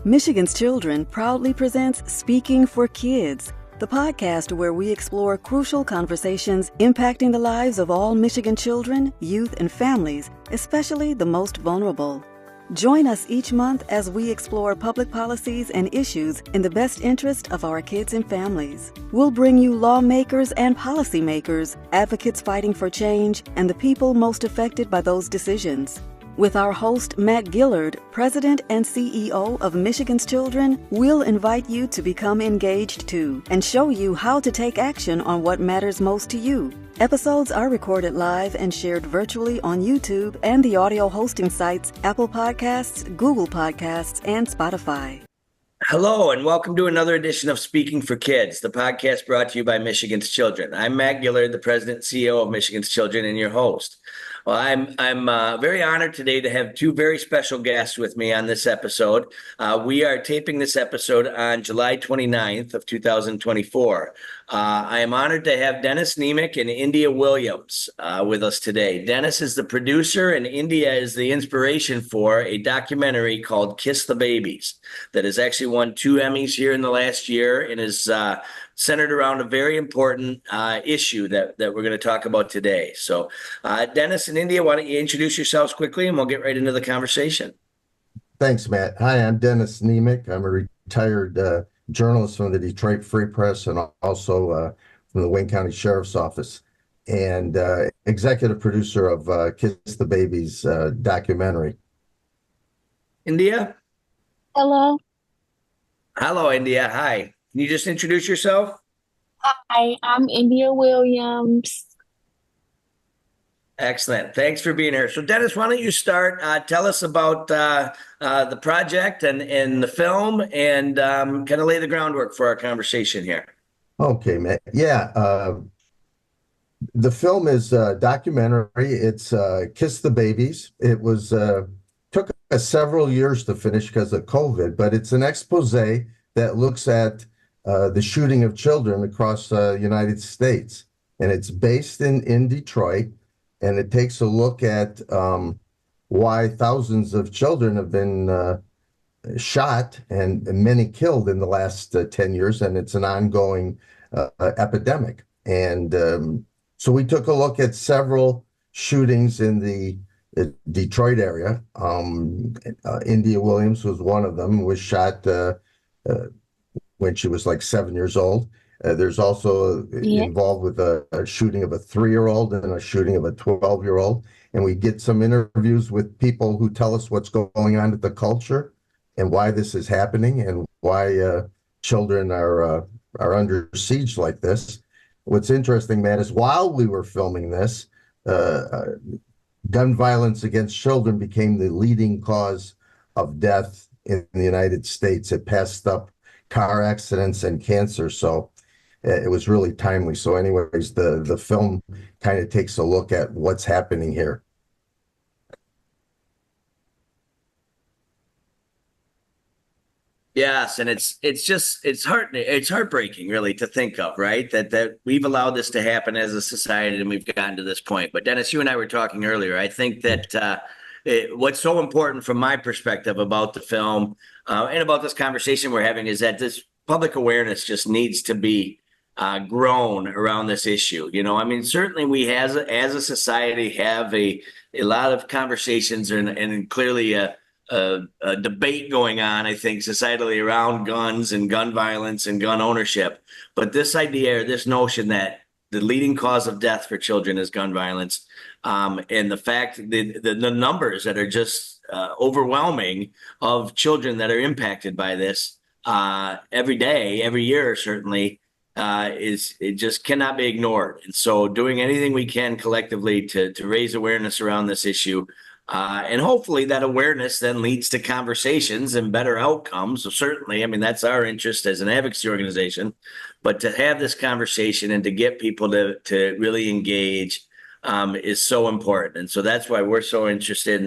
Michigan's Children proudly presents Speaking for Kids, the podcast where we explore crucial conversations impacting the lives of all Michigan children, youth, and families, especially the most vulnerable. Join us each month as we explore public policies and issues in the best interest of our kids and families. We'll bring you lawmakers and policymakers, advocates fighting for change, and the people most affected by those decisions. With our host, Matt Gillard, President and CEO of Michigan's Children, we'll invite you to become engaged too and show you how to take action on what matters most to you. Episodes are recorded live and shared virtually on YouTube and the audio hosting sites Apple Podcasts, Google Podcasts, and Spotify. Hello, and welcome to another edition of Speaking for Kids, the podcast brought to you by Michigan's Children. I'm Matt Gillard, the President and CEO of Michigan's Children, and your host. Well, I'm very honored today to have two very special guests with me on this episode. We are taping this episode on July 29th of 2024. I am honored to have Dennis Nemec and India Williams with us today. Dennis is the producer and India is the inspiration for a documentary called Kiss the Babies that has actually won 2 Emmys here in the last year and is centered around a very important issue that we're going to talk about today. So Dennis and India, why don't you introduce yourselves quickly and we'll get right into the conversation. Thanks, Matt. Hi, I'm Dennis Nemec. I'm a retired journalist from the Detroit Free Press and also from the Wayne County Sheriff's Office and executive producer of Kiss the Babies documentary. India? Hello. Hello, India. Hi. Can you just introduce yourself? Hi, I'm India Williams. Excellent. Thanks for being here. So, Dennis, why don't you start? Tell us about the project and the film and kind of lay the groundwork for our conversation here. Okay, Matt. Yeah. The film is a documentary. It's Kiss the Babies. It was took us several years to finish because of COVID, but it's an expose that looks at the shooting of children across the United States. And it's based in Detroit. And it takes a look at why thousands of children have been shot and many killed in the last 10 years. And it's an ongoing epidemic. And so we took a look at several shootings in the Detroit area. India Williams was one of them, was shot when she was like 7 years old. There's also involved with a shooting of a 3-year-old and a shooting of a 12-year-old. And we get some interviews with people who tell us what's going on with the culture and why this is happening and why children are under siege like this. What's interesting, Matt, is while we were filming this, gun violence against children became the leading cause of death in the United States. It passed up car accidents and cancer. So it was really timely. So anyways, the film kind of takes a look at what's happening here. Yes, and it's heartbreaking really to think of, right? That we've allowed this to happen as a society and we've gotten to this point. But Dennis, you and I were talking earlier. I think that what's so important from my perspective about the film and about this conversation we're having is that this public awareness just needs to be grown around this issue. You know, I mean, certainly we as a society have a lot of conversations and clearly a debate going on, I think, societally around guns and gun violence and gun ownership. But this idea, or this notion that the leading cause of death for children is gun violence, and the fact the numbers that are just overwhelming of children that are impacted by this every day, every year, certainly, it just cannot be ignored. And so doing anything we can collectively to raise awareness around this issue, and hopefully that awareness then leads to conversations and better outcomes. So certainly, I mean, that's our interest as an advocacy organization, but to have this conversation and to get people to really engage is so important. And so that's why we're so interested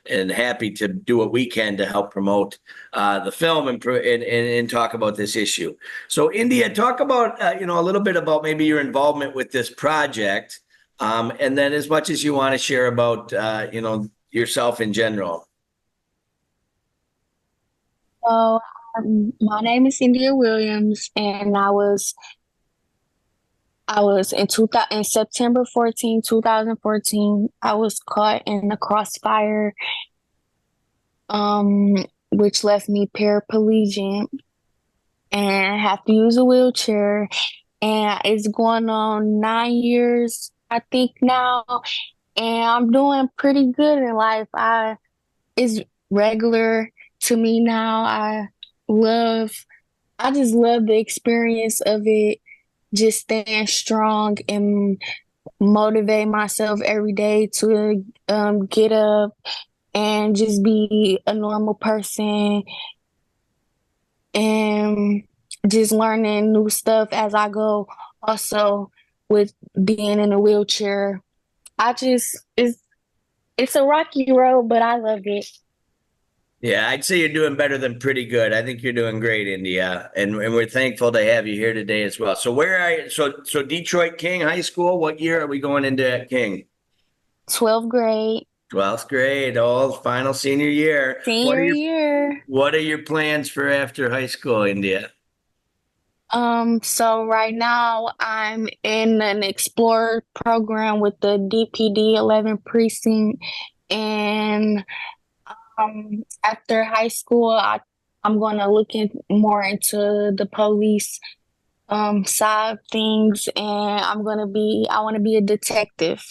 and happy to do what we can to help promote the film and talk about this issue. So India, talk about, a little bit about maybe your involvement with this project. And then as much as you want to share about, yourself in general. So, my name is India Williams, and I was in September 14, 2014. I was caught in the crossfire, um, which left me paraplegic and have to use a wheelchair. And it's going on 9 years, I think now, and I'm doing pretty good in life. I It's regular to me now. Love, I just love the experience of it, just staying strong and motivate myself every day to get up and just be a normal person and just learning new stuff as I go. Also, with being in a wheelchair, I just it's a rocky road, but I love it. Yeah, I'd say you're doing better than pretty good. I think you're doing great, India, and we're thankful to have you here today as well. So where are you? So Detroit King High School. What year are we going into at King? 12th grade, 12th grade, all final senior year. senior year. What are your plans for after high school, India? So right now I'm in an Explorer program with the DPD 11 precinct, and after high school, I'm going to look more into the police side of things, and I want to be a detective.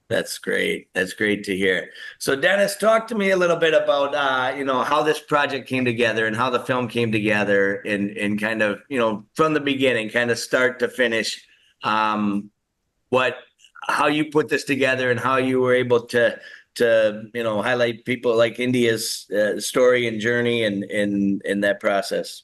That's great. That's great to hear. So Dennis, talk to me a little bit about how this project came together and how the film came together and kind of, from the beginning, kind of start to finish, what how you put this together and how you were able to highlight people like India's story and journey and in that process.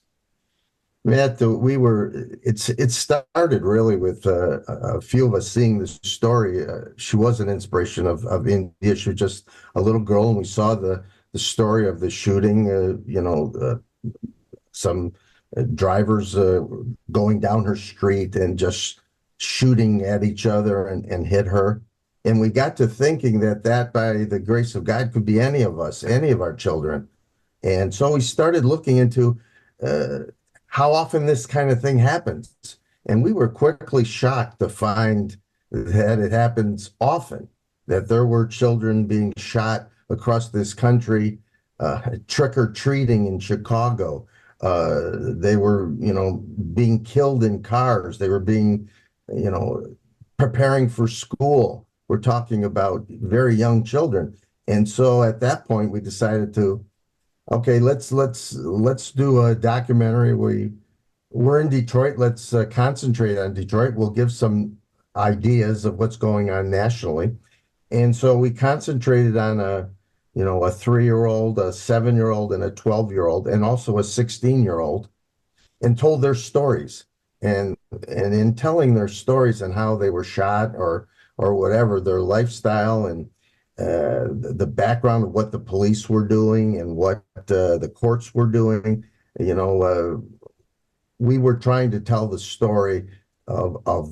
Matt, it started really with a few of us seeing this story. She was an inspiration of India. She was just a little girl, and we saw the story of the shooting. Some drivers going down her street and just shooting at each other and hit her. And we got to thinking that by the grace of God could be any of us, any of our children. And so we started looking into how often this kind of thing happens. And we were quickly shocked to find that it happens often, that there were children being shot across this country, trick-or-treating in Chicago. They were, being killed in cars. They were being, preparing for school. We're talking about very young children. And so at that point, we decided to, okay, let's do a documentary. We're in Detroit. Let's concentrate on Detroit. We'll give some ideas of what's going on nationally. And so we concentrated on a 3-year-old, a 7-year-old, and a 12-year-old, and also a 16-year-old, and told their stories. And in telling their stories and how they were shot or whatever, their lifestyle and the background of what the police were doing and what the courts were doing, we were trying to tell the story of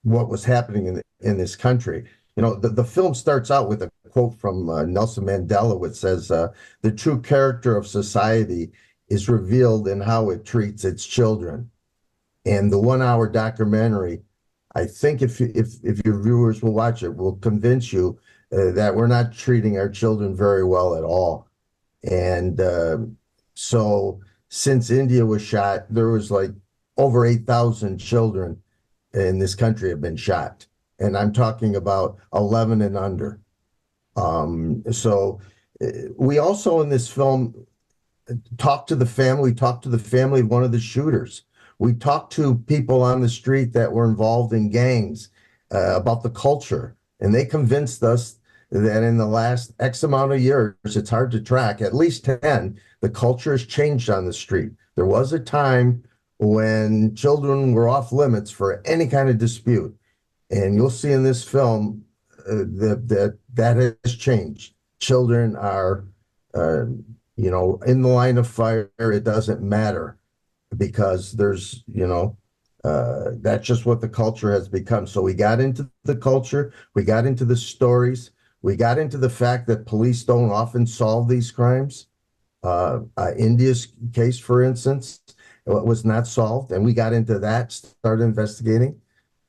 what was happening in this country. The film starts out with a quote from Nelson Mandela, which says, "The true character of society is revealed in how it treats its children." And the 1-hour documentary, I think if your viewers will watch it, will convince you that we're not treating our children very well at all. And so since India was shot, there was like over 8,000 children in this country have been shot. And I'm talking about 11 and under. So we also in this film talked to the family of one of the shooters. We talked to people on the street that were involved in gangs about the culture. And they convinced us that in the last X amount of years, it's hard to track, at least 10, the culture has changed on the street. There was a time when children were off limits for any kind of dispute. And you'll see in this film that has changed. Children are, in the line of fire. It doesn't matter because there's, that's just what the culture has become. So we got into the culture, we got into the stories, we got into the fact that police don't often solve these crimes. India's case, for instance, was not solved, and we got into that, started investigating.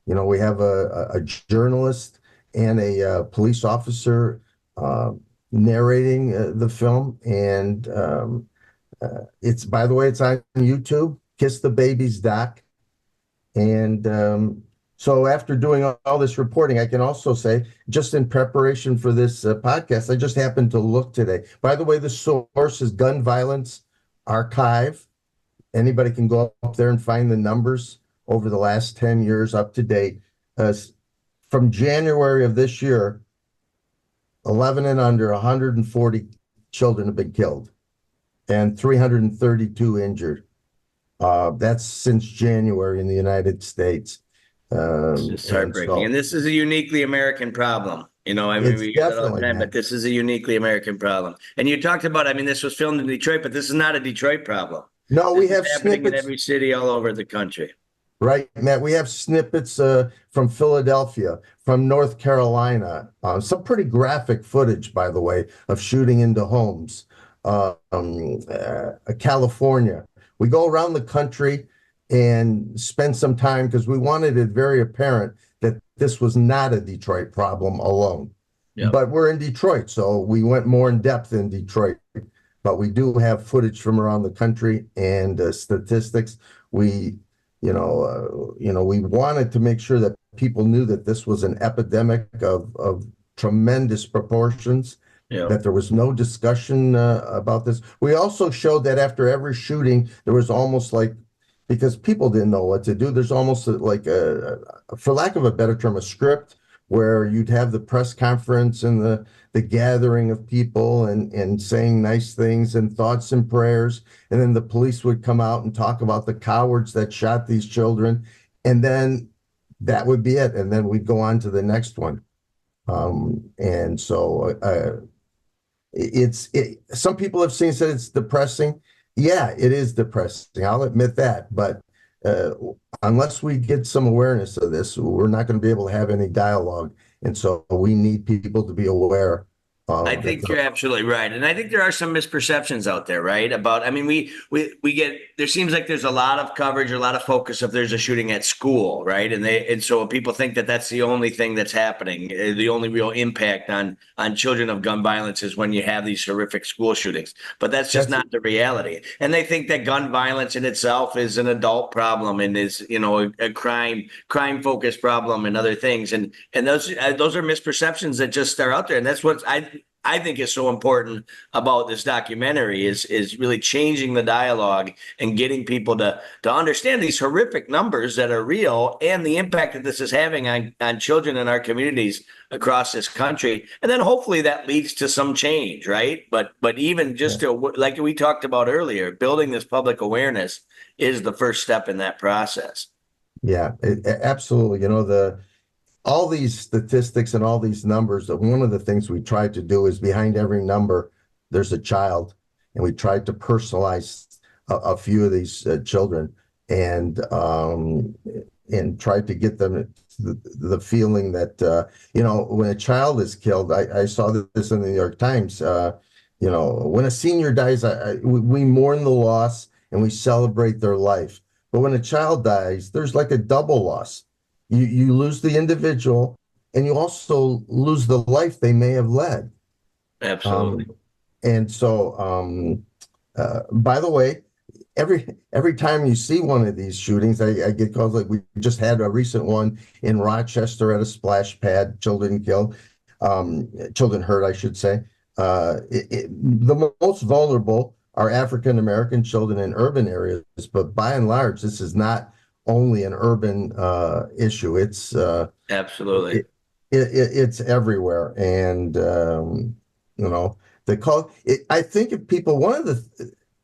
You know, we have a journalist and a police officer narrating the film, and it's, by the way, it's on YouTube, Kiss the Babies doc. And so after doing all this reporting, I can also say, just in preparation for this podcast, I just happened to look today. By the way, the source is Gun Violence Archive. Anybody can go up there and find the numbers over the last 10 years up to date. From January of this year, 11 and under, 140 children have been killed and 332 injured. That's since January in the United States. It's just heartbreaking. And this is a uniquely American problem. You know, I mean, we get that all the time, but this is a uniquely American problem. And you talked about, I mean, this was filmed in Detroit, but this is not a Detroit problem. No, we have happening snippets in every city all over the country. Right, Matt. We have snippets from Philadelphia, from North Carolina, some pretty graphic footage, by the way, of shooting into homes. California. We go around the country and spend some time because we wanted it very apparent that this was not a Detroit problem alone. Yep. But we're in Detroit, so we went more in depth in Detroit. But we do have footage from around the country and statistics. We wanted to make sure that people knew that this was an epidemic of tremendous proportions. Yeah. That there was no discussion about this. We also showed that after every shooting, there was almost like, because people didn't know what to do, there's almost like for lack of a better term, a script where you'd have the press conference and the gathering of people and saying nice things and thoughts and prayers. And then the police would come out and talk about the cowards that shot these children. And then that would be it. And then we'd go on to the next one. And so some people have said it's depressing. Yeah, it is depressing. I'll admit that. But unless we get some awareness of this, we're not going to be able to have any dialogue. And so we need people to be aware. I think you're absolutely right. And I think there are some misperceptions out there, right? About, I mean, we get, there seems like there's a lot of coverage, a lot of focus if there's a shooting at school, right? And so people think that that's the only thing that's happening. The only real impact on children of gun violence is when you have these horrific school shootings. But that's just not the reality. And they think that gun violence in itself is an adult problem and is, you know, a crime focused problem and other things. And those are misperceptions that just are out there. And that's what I think is so important about this documentary is really changing the dialogue and getting people to understand these horrific numbers that are real and the impact that this is having on children in our communities across this country. And then hopefully that leads to some change, right? But even just to, like we talked about earlier, building this public awareness is the first step in that process. Yeah, absolutely. You know, all these statistics and all these numbers, one of the things we tried to do is behind every number, there's a child. And we tried to personalize a few of these children and tried to get them the feeling that, you know, when a child is killed, I saw this in the New York Times, you know, when a senior dies, we mourn the loss and we celebrate their life. But when a child dies, there's like a double loss. You lose the individual, and you also lose the life they may have led. Absolutely. And so, by the way, every time you see one of these shootings, I get calls. Like we just had a recent one in Rochester at a splash pad, children killed, children hurt, I should say. The most vulnerable are African American children in urban areas, but by and large, this is not only an urban issue. It's absolutely it's everywhere, and you know, they call it. I think if people,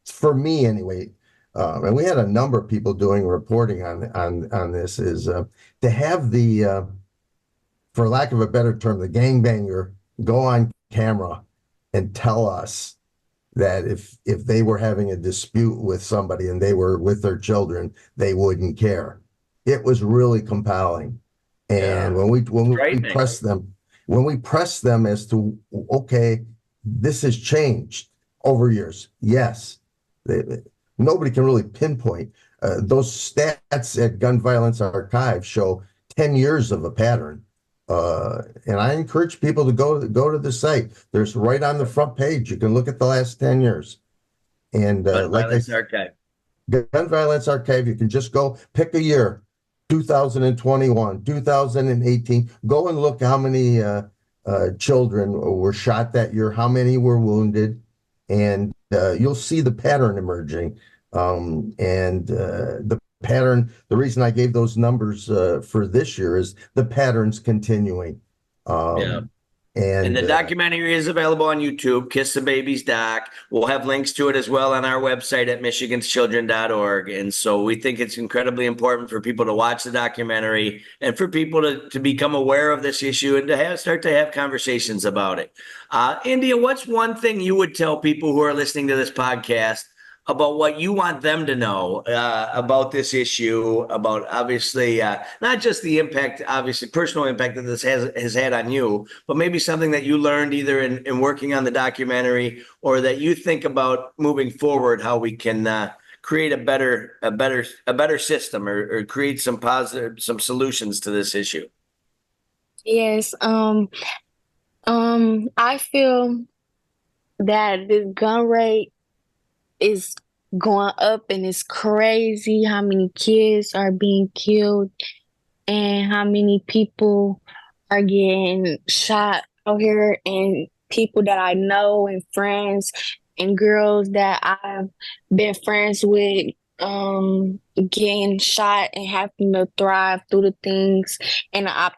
for me anyway, and we had a number of people doing reporting on this, is to have the, for lack of a better term, the gangbanger go on camera and tell us that if they were having a dispute with somebody and they were with their children, they wouldn't care. It was really compelling. And when we press them as to, okay, this has changed. over years. Yes. Nobody can really pinpoint. Those stats at Gun Violence Archive show 10 years of a pattern. And I encourage people to go to the site. There's right on the front page. You can look at the last 10 years. And Gun like Violence Archive. Gun Violence Archive, you can just go pick a year, 2021, 2018. Go and look how many children were shot that year, how many were wounded, and you'll see the pattern emerging. The pattern, the reason I gave those numbers for this year is the pattern's continuing. Yeah. And the documentary is available on YouTube, Kiss the Babies doc. We'll have links to it as well on our website at michiganschildren.org. And so we think it's incredibly important for people to watch the documentary and for people to become aware of this issue and to start to have conversations about it. India, what's one thing you would tell people who are listening to this podcast about what you want them to know about this issue, about obviously not just the impact, obviously personal impact that this has had on you, but maybe something that you learned either in working on the documentary or that you think about moving forward, how we can create a better system or create some solutions to this issue. Yes, I feel that the gun rate is going up, and it's crazy how many kids are being killed and how many people are getting shot out here, and people that I know and friends and girls that I've been friends with getting shot and having to thrive through the things and the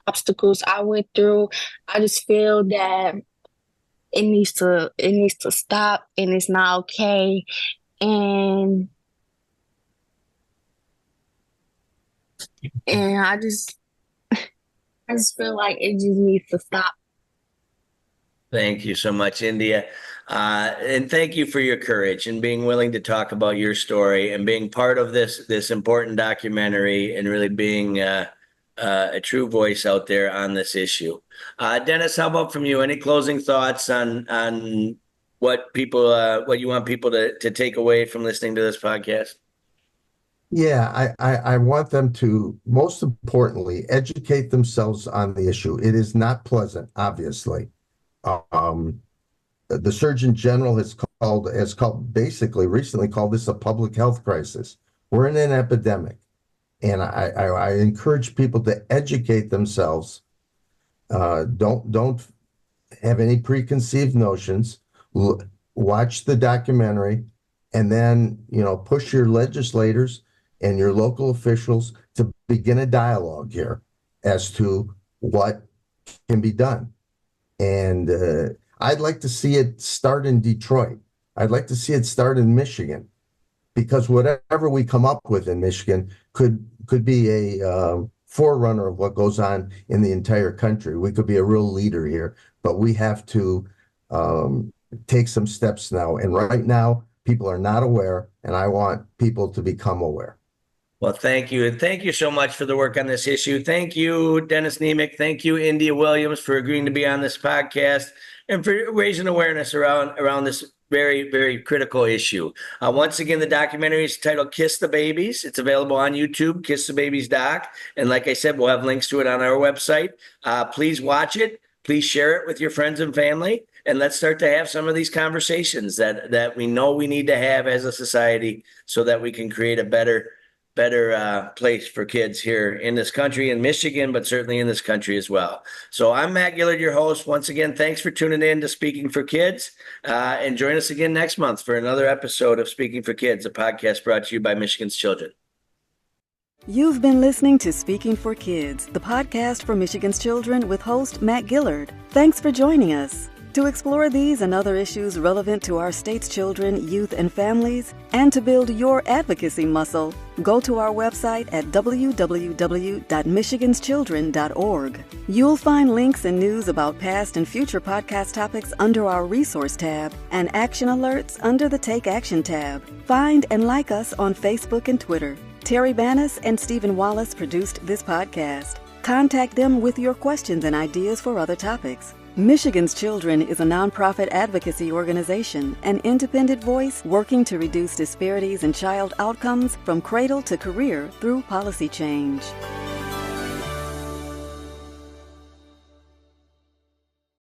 obstacles I went through. I just feel that it needs to stop, and it's not okay. And I just feel like it just needs to stop. Thank you so much, India. And thank you for your courage and being willing to talk about your story and being part of this important documentary and really being a true voice out there on this issue. Dennis, how about from you? Any closing thoughts on what you want people to take away from listening to this podcast? Yeah, I want them to, most importantly, educate themselves on the issue. It is not pleasant, obviously. The Surgeon General has basically recently called this a public health crisis. We're in an epidemic. And I encourage people to educate themselves. Don't have any preconceived notions. Watch the documentary, and then push your legislators and your local officials to begin a dialogue here as to what can be done. And I'd like to see it start in Detroit. I'd like to see it start in Michigan, because whatever we come up with in Michigan could be a forerunner of what goes on in the entire country. We could be a real leader here, but we have to take some steps now. And right now, people are not aware, and I want people to become aware. Well, thank you. And thank you so much for the work on this issue. Thank you, Dennis Nemec. Thank you, India Williams, for agreeing to be on this podcast and for raising awareness around this very, very critical issue. Once again, the documentary is titled Kiss the Babies. It's available on YouTube, Kiss the Babies doc. And like I said, we'll have links to it on our website. Please watch it. Please share it with your friends and family. And let's start to have some of these conversations that we know we need to have as a society so that we can create a better place for kids here in this country, in Michigan, but certainly in this country as well. So I'm Matt Gillard, your host. Once again, thanks for tuning in to Speaking for Kids. And join us again next month for another episode of Speaking for Kids, a podcast brought to you by Michigan's Children. You've been listening to Speaking for Kids, the podcast for Michigan's Children with host Matt Gillard. Thanks for joining us. To explore these and other issues relevant to our state's children, youth, and families, and to build your advocacy muscle, go to our website at www.michiganschildren.org. You'll find links and news about past and future podcast topics under our Resource tab and action alerts under the Take Action tab. Find and like us on Facebook and Twitter. Terry Bannis and Stephen Wallace produced this podcast. Contact them with your questions and ideas for other topics. Michigan's Children is a nonprofit advocacy organization, an independent voice working to reduce disparities in child outcomes from cradle to career through policy change.